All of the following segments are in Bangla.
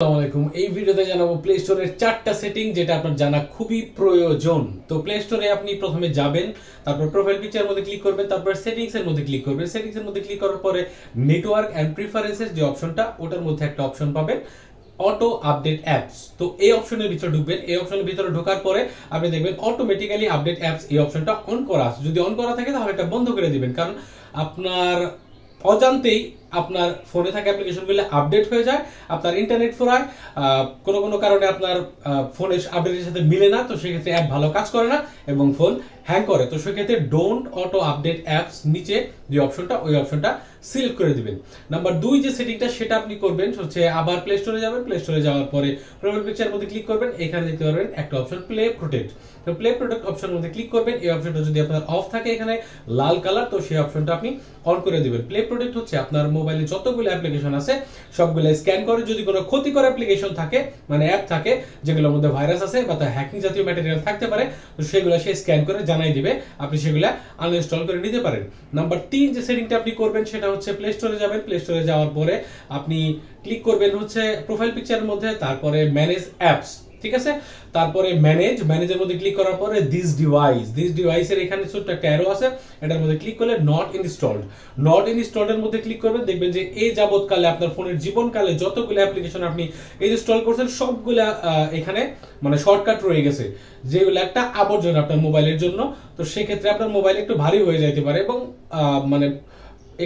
আসসালামু আলাইকুম। এই ভিডিওতে জানাবো প্লে স্টোরের 4টা সেটিং যেটা আপনার জানা খুবই প্রয়োজন। তো প্লে স্টোরে আপনি প্রথমে যাবেন, তারপর প্রোফাইল পিকচারের মধ্যে ক্লিক করবেন, তারপর সেটিংস এর মধ্যে ক্লিক করবেন। সেটিংস এর মধ্যে ক্লিক করার পরে নেটওয়ার্ক এন্ড প্রিফারেন্সেস যে অপশনটা, ওটার মধ্যে একটা অপশন পাবেন অটো আপডেট অ্যাপস। তো এই অপশনের ভিতরে ঢুকবেন। এই অপশনের ভিতরে ঢোকার পরে আপনি দেখবেন অটোমেটিক্যালি আপডেট অ্যাপস এই অপশনটা অন করা আছে। যদি অন করা থাকে তাহলে এটা বন্ধ করে দিবেন, কারণ আপনার অজান্তেই আপনার ফোনে থাকা অ্যাপ্লিকেশনগুলো আপডেট হয়ে যায়, আপনার ইন্টারনেট ফোরায়, কোনো কোনো কারণে আপনার ফোনের আপডেটের সাথে মিলে না, তো সেক্ষেত্রে অ্যাপ ভালো কাজ করে না এবং ফোন হ্যাং করে। তো সেক্ষেত্রে ডোন্ট অটো আপডেট অ্যাপস নিচে যে অপশনটা, ওই অপশনটা সিলেক্ট করে দিবেন। নাম্বার 2 যে সেটিংটা সেটা আপনি করবেন হচ্ছে আবার প্লে স্টোরে যাবেন। প্লে স্টোরে যাওয়ার পরে প্রোফাইল পিকচারের মধ্যে ক্লিক করবেন। এখানে দেখতে পারবেন একটা অপশন প্লে প্রোটেক্ট। তো প্লে প্রোটেক্ট অপশনের মধ্যে ক্লিক করবেন। এই অপশনটা যদি আপনার অফ থাকে এখানে লাল কালার, তো সেই অপশনটা আপনি অন করে দিবেন। প্লে প্রোটেক্ট হচ্ছে আপনার মোবাইলে যতগুলো অ্যাপ্লিকেশন আছে সবগুলো স্ক্যান করে, যদি কোনো ক্ষতিকর অ্যাপ্লিকেশন থাকে মানে অ্যাপ থাকে যেগুলোর মধ্যে ভাইরাস আছে বা হ্যাকিং জাতীয় ম্যাটেরিয়াল থাকতে পারে, তো সেগুলো সে স্ক্যান করে জানাই দিবে, আপনি সেগুলা আনইনস্টল করে নিতে পারেন। নাম্বার 3 যে সেটিংটা আপনি করবেন সেটা হচ্ছে প্লে স্টোরে যাবেন। প্লে স্টোরে যাওয়ার পরে আপনি ক্লিক করবেন হচ্ছে প্রোফাইল পিকচারের মধ্যে, তারপরে ম্যানেজ অ্যাপস, ঠিক আছে। তারপরে ম্যানেজের মধ্যে ক্লিক করার পরে দিস ডিভাইসের এখানে ছোট্ট একটা অ্যারো আছে, এটার মধ্যে ক্লিক করলে নট ইনস্টলড এর মধ্যে ক্লিক করবেন। দেখবেন যে এই যাবতকালে আপনার ফোনের জীবনকালে যতগুলো অ্যাপ্লিকেশন আপনি ইনস্টল করছেন সবগুলা এখানে মানে শর্টকাট রয়ে গেছে, যেগুলো একটা আবর্জনা আপনার মোবাইলের জন্য। তো সেক্ষেত্রে আপনার মোবাইল একটু ভারী হয়ে যাইতে পারে এবং মানে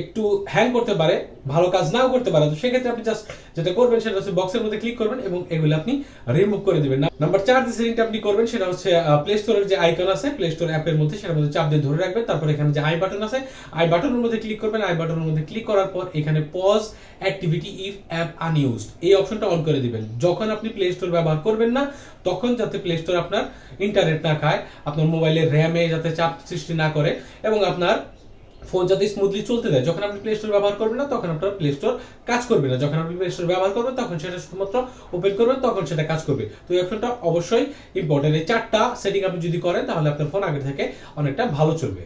একটু হ্যাং করতে পারে, ভালো কাজ নাও করতে পারে। তো সেক্ষেত্রে আপনি জাস্ট যেটা করবেন সেটা হচ্ছে বক্সের মধ্যে ক্লিক করবেন এবং এগুলো আপনি রিমুভ করে দিবেন। নাম্বার 4 যে সেটিংটা আপনি করবেন সেটা হচ্ছে প্লে স্টোরের যে আইকন আছে প্লে স্টোর অ্যাপের মধ্যে, সেটার মধ্যে চাপ দিয়ে ধরে রাখবেন। তারপর এখানে যে আই বাটন আছে, আই বাটনের মধ্যে ক্লিক করবেন। আই বাটনের মধ্যে ক্লিক করার পর এখানে pause activity if app unused এই অপশনটা অন করে দিবেন। যখন আপনি প্লে স্টোর ব্যবহার করবেন না তখন যাতে প্লে স্টোর আপনার ইন্টারনেট না খায়, আপনার মোবাইলের র্যামে যাতে চাপ সৃষ্টি না করে এবং আপনার ফোন যাতে স্মুথলি চলতে দেয়। যখন আপনি প্লে স্টোর ব্যবহার করবেন না তখন আপনার প্লে স্টোর কাজ করবে না, যখন আপনি প্লে স্টোর ব্যবহার করবেন তখন সেটা শুধুমাত্র ওপেন করবেন, তখন সেটা কাজ করবে। তো এই অপশনটা অবশ্যই ইম্পর্টেন্ট। এই 4টা সেটিং আপনি যদি করেন তাহলে আপনার ফোন আগে থেকে অনেকটা ভালো চলবে।